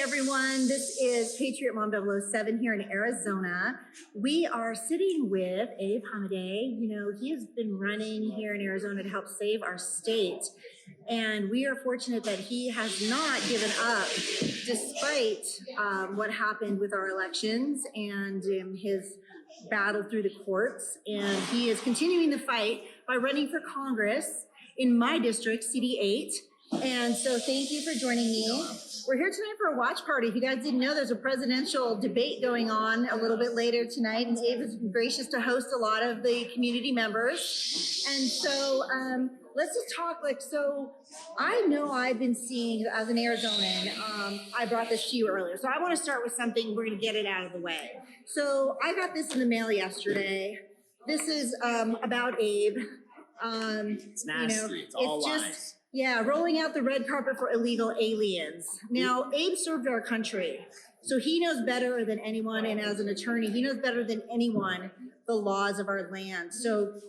everyone. This is Patriot Mom 007 here in Arizona. We are sitting with Abraham Hamadeh. You know, he has been running here in Arizona to help save our state. And we are fortunate that he has not given up despite what happened with our elections and his battle through the courts. And he is continuing the fight by running for Congress in my district, CD8. And so thank you for joining me. We're here tonight for a watch party. If you guys didn't know, there's a presidential debate going on a little bit later tonight, and Abe is gracious to host a lot of the community members. And so let's just talk, so I know I've been seeing, as an Arizonan, I brought this to you earlier, so I want to start with something, we're going to get it out of the way. So I got this in the mail yesterday. This is about Abe. It's nasty. It's all lies. Yeah, rolling out the red carpet for illegal aliens. Now, Abe served our country, so he knows better than anyone, and as an attorney, he knows better than anyone the laws of our land. So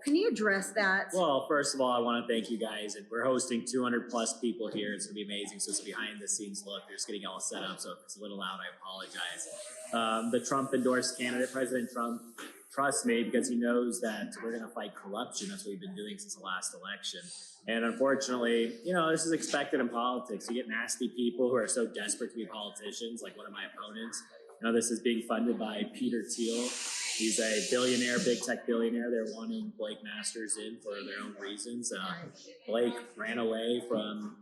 can you address that? Well, first of all, I want to thank you guys. And we're hosting 200 plus people here. It's going to be amazing. So it's a behind the scenes look. We're just getting all set up. So if it's a little loud, I apologize. The Trump endorsed candidate, President Trump, trusts me because he knows that we're going to fight corruption. That's what we've been doing since the last election. And unfortunately, you know, this is expected in politics. You get nasty people who are so desperate to be politicians, like one of my opponents. You know, this is being funded by Peter Thiel. He's a billionaire, big tech billionaire. They're wanting Blake Masters in for their own reasons. Blake ran away from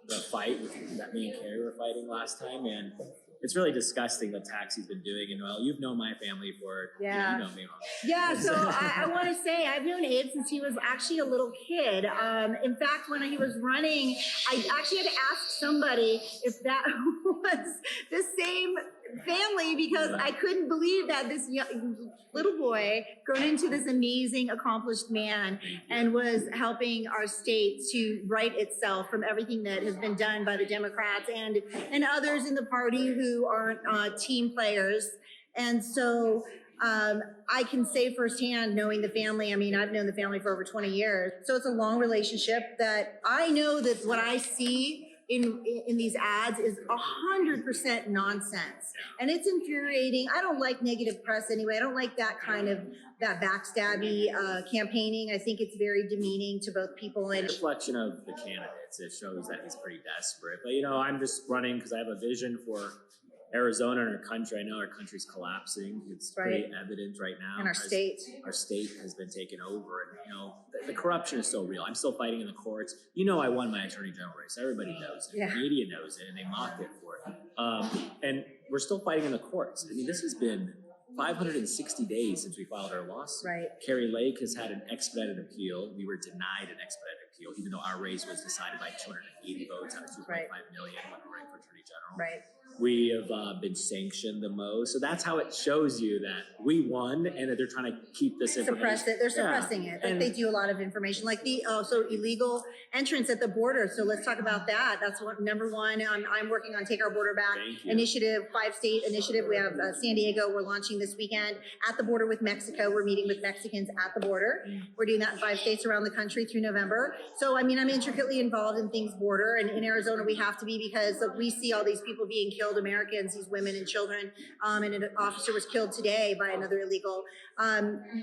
the fight that me and Carrie were fighting last time, and it's really disgusting the tax he's been doing. And well, you've known my family for, you know me. Yeah, so I want to say I've known Abe since he was actually a little kid. In fact, when he was running, I actually had to ask somebody if that was the same family because I couldn't believe that this young, little boy grown into this amazing, accomplished man and was helping our state to right itself from everything that has been done by the Democrats and others in the party who aren't team players. And so I can say firsthand, knowing the family, I mean, I've known the family for over 20 years. So it's a long relationship that I know that what I see in these ads is 100% nonsense. And it's infuriating. I don't like negative press anyway. I don't like that kind of, that backstabby campaigning. I think it's very demeaning to both people. And reflection of the candidates, it shows that he's pretty desperate. But, you know, I'm just running because I have a vision for Arizona and our country. I know our country's collapsing. It's pretty evident right now. And our state. Our state has been taken over. And, you know, the corruption is still real. I'm still fighting in the courts. You know, I won my attorney general race. Everybody knows it. Yeah. The media knows it, and they mock it for it. And we're still fighting in the courts. I mean, this has been 560 days since we filed our lawsuit. Right. Kerry Lake has had an expedited appeal. We were denied an expedited appeal, even though our race was decided by 280 votes out of 2.5 million when we were running for attorney general. Right. We have been sanctioned the most. So that's how it shows you that we won and that they're trying to keep this information. Suppress it. They're suppressing it. Like they do a lot of information, like the illegal entrance at the border. So let's talk about that. That's what number one. I'm working on Take Our Border Back initiative, 5-state initiative. We have San Diego. We're launching this weekend at the border with Mexico. We're meeting with Mexicans at the border. We're doing that in 5 states around the country through November. So, I mean, I'm intricately involved in things border, and in Arizona we have to be because we see all these people being killed, Americans, these women and children, and an officer was killed today by another illegal.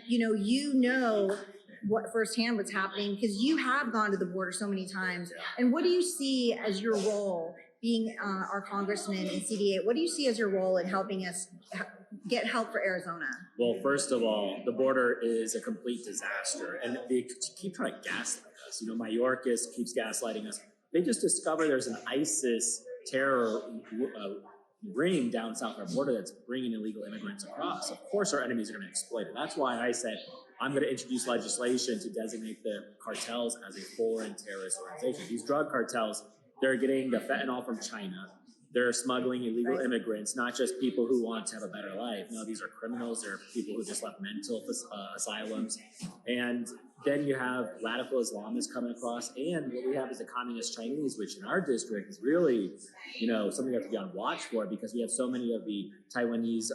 You know what firsthand what's happening because you have gone to the border so many times. And what do you see as your role being our congressman in CD8? What do you see as your role in helping us get help for Arizona? Well, first of all, the border is a complete disaster, and they keep trying to gaslight us. You know, Mayorkas keeps gaslighting us. They just discovered there's an ISIS terror ring down south of our border that's bringing illegal immigrants across. Of course, our enemies are going to exploit it. That's why I said I'm going to introduce legislation to designate the cartels as a foreign terrorist organization. These drug cartels, they're getting the fentanyl from China. They're smuggling illegal immigrants, not just people who want to have a better life. No, these are criminals. They're people who just left mental asylums. And then you have radical Islamists coming across. And what we have is the communist Chinese, which in our district is really, you know, something we have to be on watch for because we have so many of the Taiwanese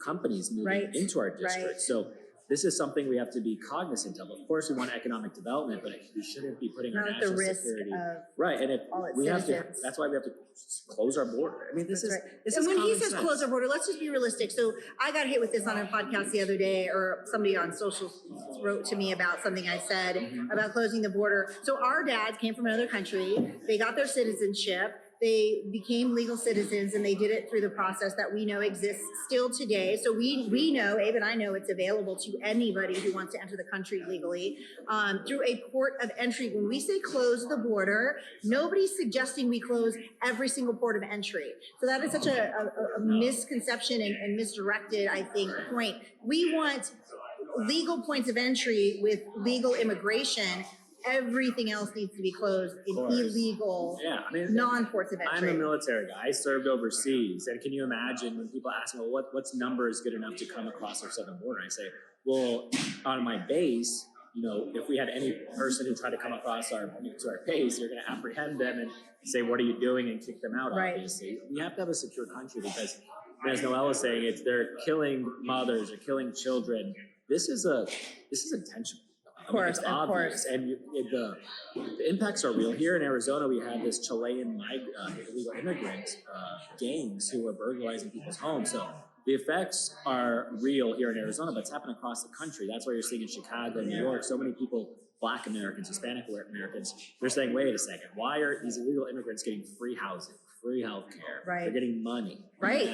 companies moving into our district. So this is something we have to be cognizant of. Of course, we want economic development, but we shouldn't be putting our Not at national the risk security of right. And if all its we have to, citizens. that's why we have to close our border. I mean, this That's is right. this And is when he common says sense. close our border, let's just be realistic. So I got hit with this on a podcast the other day, or somebody on social wrote to me about something I said about closing the border. So our dads came from another country. They got their citizenship. They became legal citizens, and they did it through the process that we know exists still today. So we know, Abe and I know, it's available to anybody who wants to enter the country legally through a port of entry. When we say close the border, nobody's suggesting we close every single port of entry. So that is such a misconception and misdirected, I think, point. We want legal points of entry with legal immigration. Everything else needs to be closed in illegal, non-ports of entry. I'm a military guy. I served overseas. And can you imagine when people ask me, well, what's number is good enough to come across our southern border? I say, well, on my base, you know, if we had any person who tried to come across to our base, you're going to apprehend them and say, what are you doing? And kick them out, obviously. We have to have a secure country because, as Noelle was saying, they're killing mothers, they're killing children. This is intentional. Of course, it's obvious. And the impacts are real. Here in Arizona, we have this Chilean illegal immigrant gangs who are burglarizing people's homes. So the effects are real here in Arizona, but it's happening across the country. That's why you're seeing in Chicago, New York, so many people, Black Americans, Hispanic Americans, they're saying, wait a second, why are these illegal immigrants getting free housing, free health care? Right. They're getting money. Right.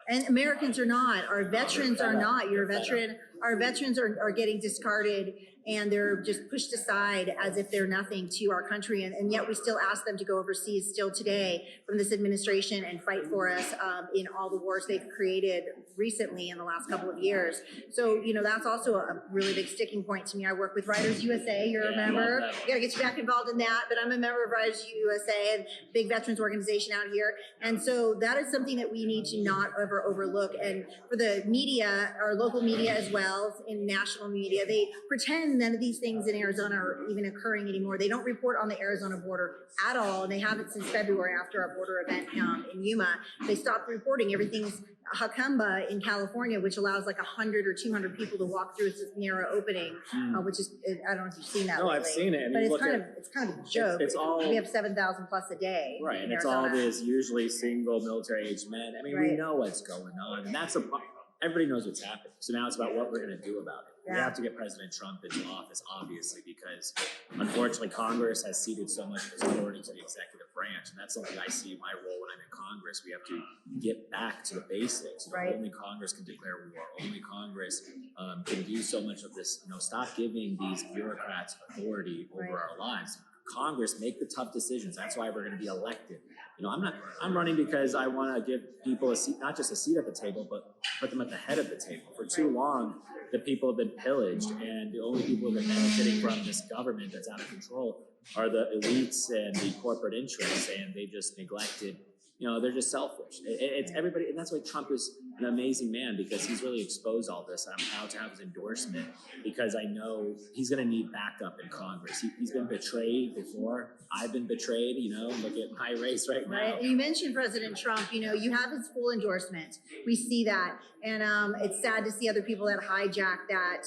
And Americans are not. Our veterans are not. Our veterans are getting discarded, and they're just pushed aside as if they're nothing to our country. And yet we still ask them to go overseas still today from this administration and fight for us in all the wars they've created recently in the last couple of years. So, you know, that's also a really big sticking point to me. I work with Writers USA. You're a member. We got to get you back involved in that. But I'm a member of Writers USA, and big veterans organization out here. And so that is something that we need to not ever overlook. And for the media, our local media as well, in national media, they pretend none of these things in Arizona are even occurring anymore. They don't report on the Arizona border at all, and they haven't since February after our border event in Yuma. They stopped reporting. Everything's Jacamba in California, which allows like 100 or 200 people to walk through this narrow opening, which is, I don't know if you've seen that. No, lately. I've seen it. I mean, but it's kind of a joke. It's all, we have 7,000 plus a day. Right, and in it's Arizona. all these usually single military-aged men. I mean, we know what's going on, and that's everybody knows what's happening. So now it's about what we're going to do about it. We have to get President Trump into office, obviously, because unfortunately Congress has ceded so much authority to the executive branch, and that's something I see my role when I'm in Congress. We have to get back to the basics. Only Congress can declare war. Only Congress can do so much of this. You know, stop giving these bureaucrats authority over our lives. Congress, make the tough decisions. That's why we're going to be elected. You know, I'm running because I want to give people a seat, not just a seat at the table, but put them at the head of the table. For too long, the people have been pillaged, and the only people who have been benefiting from this government that's out of control are the elites and the corporate interests, and they just neglected. You know, they're just selfish. It's everybody, and that's why Trump is an amazing man, because he's really exposed all this. I'm proud to have his endorsement because I know he's going to need backup in Congress. He's been betrayed before. I've been betrayed. You know, look at my race right now. Right. And you mentioned President Trump. You know, you have his full endorsement. We see that, and it's sad to see other people that hijack that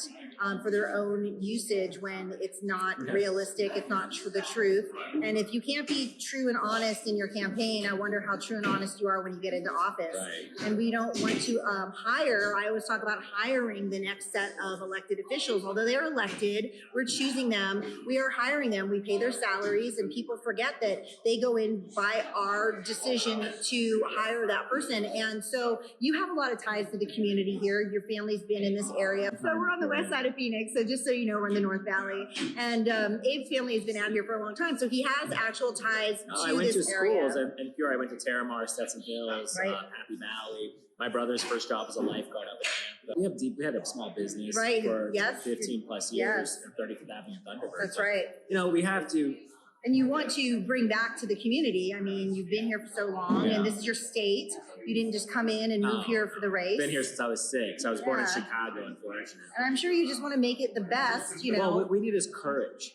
for their own usage when it's not realistic. It's not the truth. And if you can't be true and honest in your campaign, I wonder how true and honest you are when you get into office. Right. And we don't want to hire. I always talk about hiring the next set of elected officials. Although they're elected, we're choosing them. We are hiring them. We pay their salaries, and people forget that they go in by our decision to hire that person. And so you have a lot of ties to the community here. Your family's been in this area. So we're on the west side of Phoenix. So just so you know, we're in the North Valley. And Abe's family has been out here for a long time. So he has actual ties to I went this to area. schools in Peoria. I went to Terramar, Stetson Hills, Happy Valley. My brother's first job was a lifeguard up in Tampa. We had a small business for 15 plus years at 35th Avenue and Thunderbird. That's right. You know, we have to. And you want to bring back to the community. I mean, you've been here for so long, and this is your state. You didn't just come in and move here for the race. I've been here since I was 6. I was born in Chicago, unfortunately. And I'm sure you just want to make it the best, you know. Well, what we need is courage.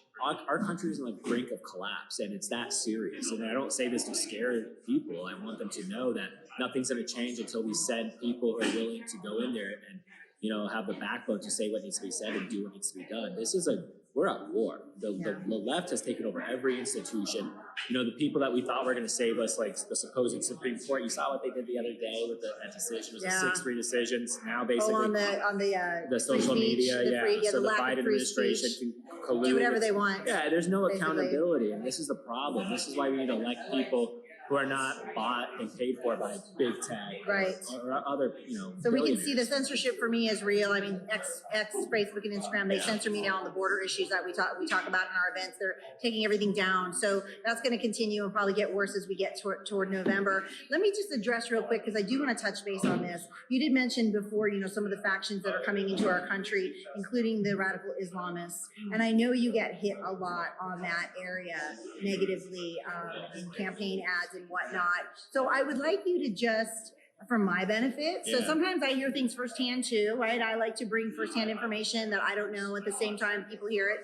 Our country is on the brink of collapse, and it's that serious. And I don't say this to scare people. I want them to know that nothing's going to change until we send people who are willing to go in there and have the backbone to say what needs to be said and do what needs to be done. We're at war. The left has taken over every institution. The people that we thought were going to save us, like the supposed Supreme Court, you saw what they did the other day with that decision. It was a 6-3 decisions. Now basically on the social media, so the Biden administration can collude. Do whatever they want. Yeah, there's no accountability, and this is the problem. This is why we need to elect people who are not bought and paid for by big tech, right, or other, So we can see the censorship for me is real. I mean, X, Facebook, and Instagram, they censor me now on the border issues that we talk about in our events. They're taking everything down. So that's going to continue and probably get worse as we get toward November. Let me just address real quick, because I do want to touch base on this. You did mention before, some of the factions that are coming into our country, including the radical Islamists. And I know you get hit a lot on that area negatively in campaign ads and whatnot. So I would like you to just, for my benefit, so sometimes I hear things firsthand too, right? I like to bring firsthand information that I don't know. At the same time, people hear it.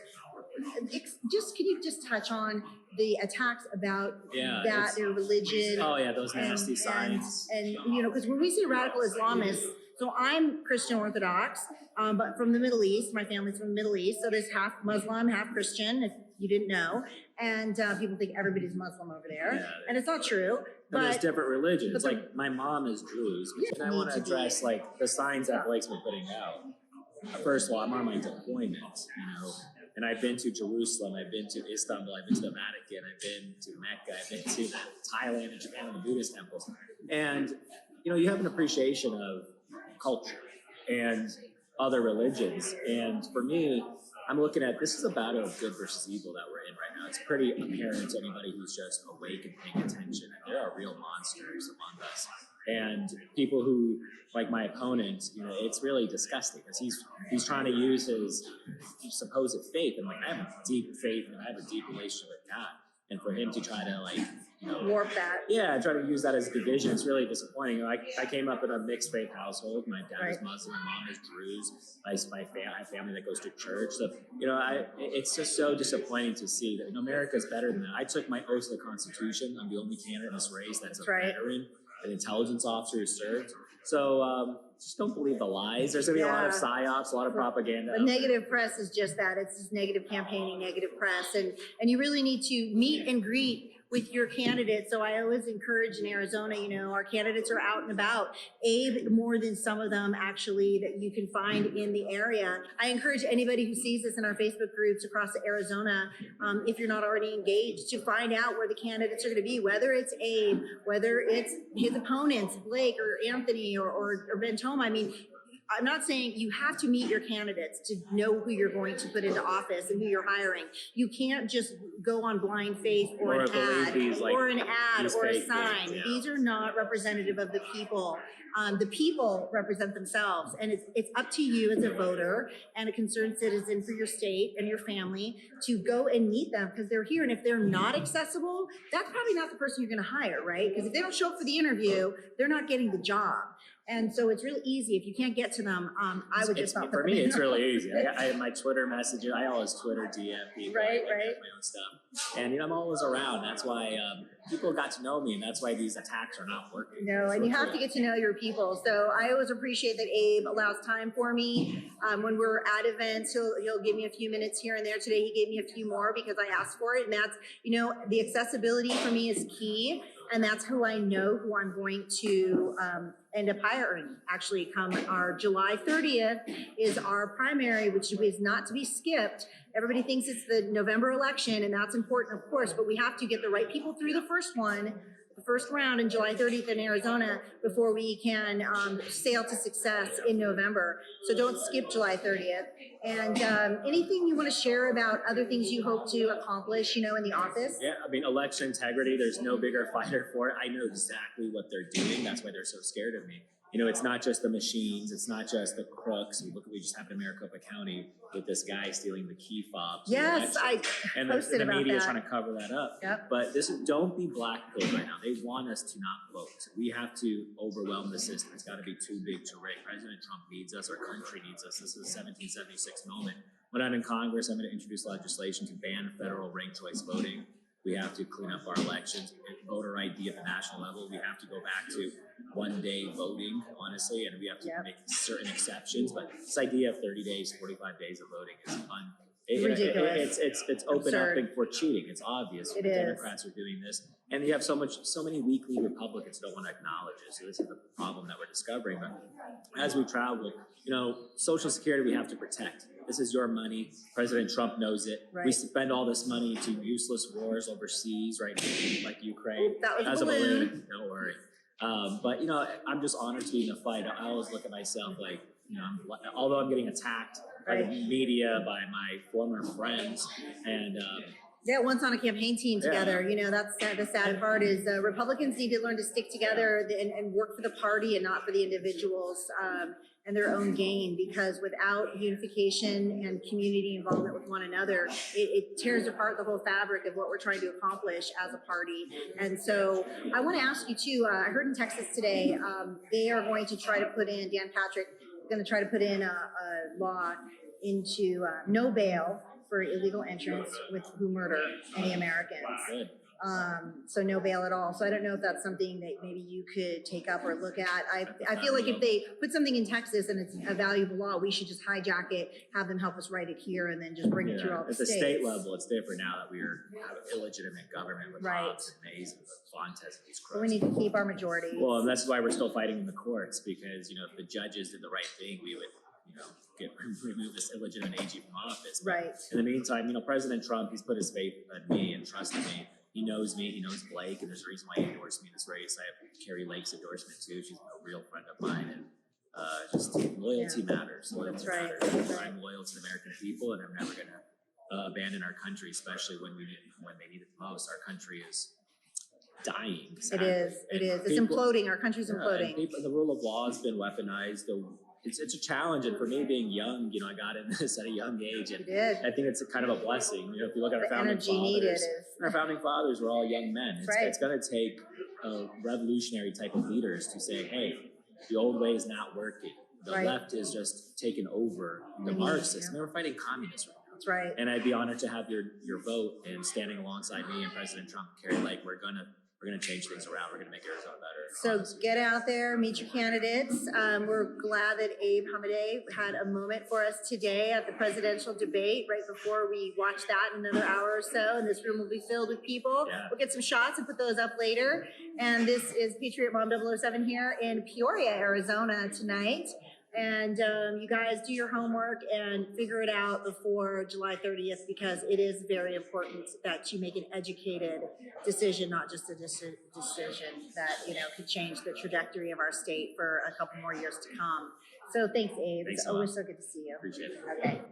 Can you just touch on the attacks about their religion? Oh yeah, those nasty signs. And because when we say radical Islamists, so I'm Christian Orthodox, but from the Middle East. My family's from the Middle East, so there's half Muslim, half Christian, if you didn't know. And people think everybody's Muslim over there, and it's not true. But there's different religions. Like my mom is Druze, and I want to address like the signs that Blake's been putting out. First of all, I'm on my deployment, and I've been to Jerusalem, I've been to Istanbul, I've been to the Vatican, I've been to Mecca, I've been to Thailand and Japan and the Buddhist temples. And, you have an appreciation of culture and other religions. And for me, I'm looking at, this is a battle of good versus evil that we're in right now. It's pretty apparent to anybody who's just awake and paying attention. And there are real monsters among us. And people who, like my opponent, it's really disgusting because he's trying to use his supposed faith. And like, I have a deep faith and I have a deep relationship with God. And for him to try to warp that. Yeah, try to use that as division. It's really disappointing. I came up in a mixed faith household. My dad is Muslim, my mom is Druze. I have family that goes to church. So, it's just so disappointing to see that America's better than that. I took my oath to the Constitution. I'm the only candidate in this race that's a veteran, an intelligence officer who served. So just don't believe the lies. There's going to be a lot of psyops, a lot of propaganda. The negative press is just that. It's just negative campaigning, negative press. And you really need to meet and greet with your candidates. So I always encourage in Arizona, our candidates are out and about. Abe, more than some of them actually that you can find in the area. I encourage anybody who sees this in our Facebook groups across Arizona, if you're not already engaged, to find out where the candidates are going to be, whether it's Abe, whether it's his opponents, Blake or Anthony or Ben Toma. I mean, I'm not saying you have to meet your candidates to know who you're going to put into office and who you're hiring. You can't just go on blind faith or an ad or a sign. Yeah. These are not representative of the people. The people represent themselves, and it's up to you as a voter and a concerned citizen for your state and your family to go and meet them because they're here. And if they're not accessible, that's probably not the person you're going to hire, right? Because if they don't show up for the interview, they're not getting the job. And so it's really easy. If you can't get to them, I would just not. For me, it's really easy. I have my Twitter messages. I always Twitter DM people. Right. My own stuff. And I'm always around. That's why people got to know me, and that's why these attacks are not working. No, and you have to get to know your people. So I always appreciate that Abe allows time for me. When we're at events, he'll give me a few minutes here and there. Today he gave me a few more because I asked for it. And that's, the accessibility for me is key. And that's who I know who I'm going to end up hiring. Actually, come our July 30th is our primary, which is not to be skipped. Everybody thinks it's the November election, and that's important, of course, but we have to get the right people through the first round in July 30th in Arizona before we can sail to success in November. So don't skip July 30th. And anything you want to share about other things you hope to accomplish, in the office? Yeah, election integrity, there's no bigger fighter for it. I know exactly what they're doing. That's why they're so scared of me. It's not just the machines. It's not just the crooks. We just happened in Maricopa County with this guy stealing the key fobs. Yes, I posted the about media that. trying to cover that up. Yep. But don't be blackpilled right now. They want us to not vote. We have to overwhelm the system. It's got to be too big to rig. President Trump needs us. Our country needs us. This is a 1776 moment. When I'm in Congress, I'm going to introduce legislation to ban federal ranked choice voting. We have to clean up our elections, voter ID at the national level. We have to go back to one day voting, honestly, and we have to Yep. make certain exceptions. But this idea of 30 days, 45 days of voting is Ridiculous. It's open Absurd. up for cheating. It's obvious It the is. Democrats are doing this, and you have so many weakly Republicans who don't want to acknowledge it. So this is the problem that we're discovering. But as we travel, Social Security we have to protect. This is your money. President Trump knows it. Right. We spend all this money to useless wars overseas, right? Like Ukraine. That was As a balloon. Don't worry. But I'm just honored to be in the fight. I always look at myself like, although I'm getting attacked by the media, by my former friends, and Yeah, once on a campaign team together, that's the sad part is Republicans need to learn to stick together and work for the party and not for the individuals and their own gain, because without unification and community involvement with one another, it tears apart the whole fabric of what we're trying to accomplish as a party. And so I want to ask you too, I heard in Texas today, they are going to try to put in, Dan Patrick, going to try to put in a law into no bail for illegal entrants who murder any Americans. good. So no bail at all. So I don't know if that's something that maybe you could take up or look at. I feel like if they put something in Texas and it's a valuable law, we should just hijack it, have them help us write it here, and then just bring it through all the At the states. state level, it's different now that we have illegitimate government with Right. Hobbs and Mays and Fontes and these So we crooks. need to keep our majority. Well, and that's why we're still fighting in the courts, because if the judges did the right thing, we would remove this illegitimate AG from office. But Right. in the meantime, President Trump, he's put his faith in me and trusted me. He knows me. He knows Blake, and there's a reason why he endorsed me in this race. I have Carrie Lake's endorsement too. She's a real friend of mine, and just loyalty matters. Loyalty That's right. matters. That's right. I'm loyal to the American people, and I'm never going to abandon our country, especially when they need it the most. Our country is dying. It sadly. is. It And is. It's people- imploding. Our country's and imploding. the rule of law has been weaponized. It's a challenge, and for me being young, I got in this at a young age, and You did. I think it's a kind of a blessing. If you look at our The founding energy needed fathers, is. our founding fathers were all young men. That's right. It's going to take revolutionary type of leaders to say, hey, the old way is not working. The Right. left is just taken over the Mhm, Marxists. yeah. And they were fighting communists right now. That's right. And I'd be honored to have your vote, and standing alongside me and President Trump, Carrie Lake, we're gonna change things around. We're gonna make Arizona better. So honestly. get out there, meet your candidates. We're glad that Abe Hamadeh had a moment for us today at the presidential debate right before we watch that in another hour or so. And this room will be filled with people. Yeah. We'll get some shots and put those up later. And this is Patriot Mom 007 here in Peoria, Arizona tonight. And you guys do your homework and figure it out before July 30th, because it is very important that you make an educated decision, not just a decision that, could change the trajectory of our state for a couple more years to come. So thanks, Abe. Thanks It's a lot. always so good to see you. Appreciate it. Okay.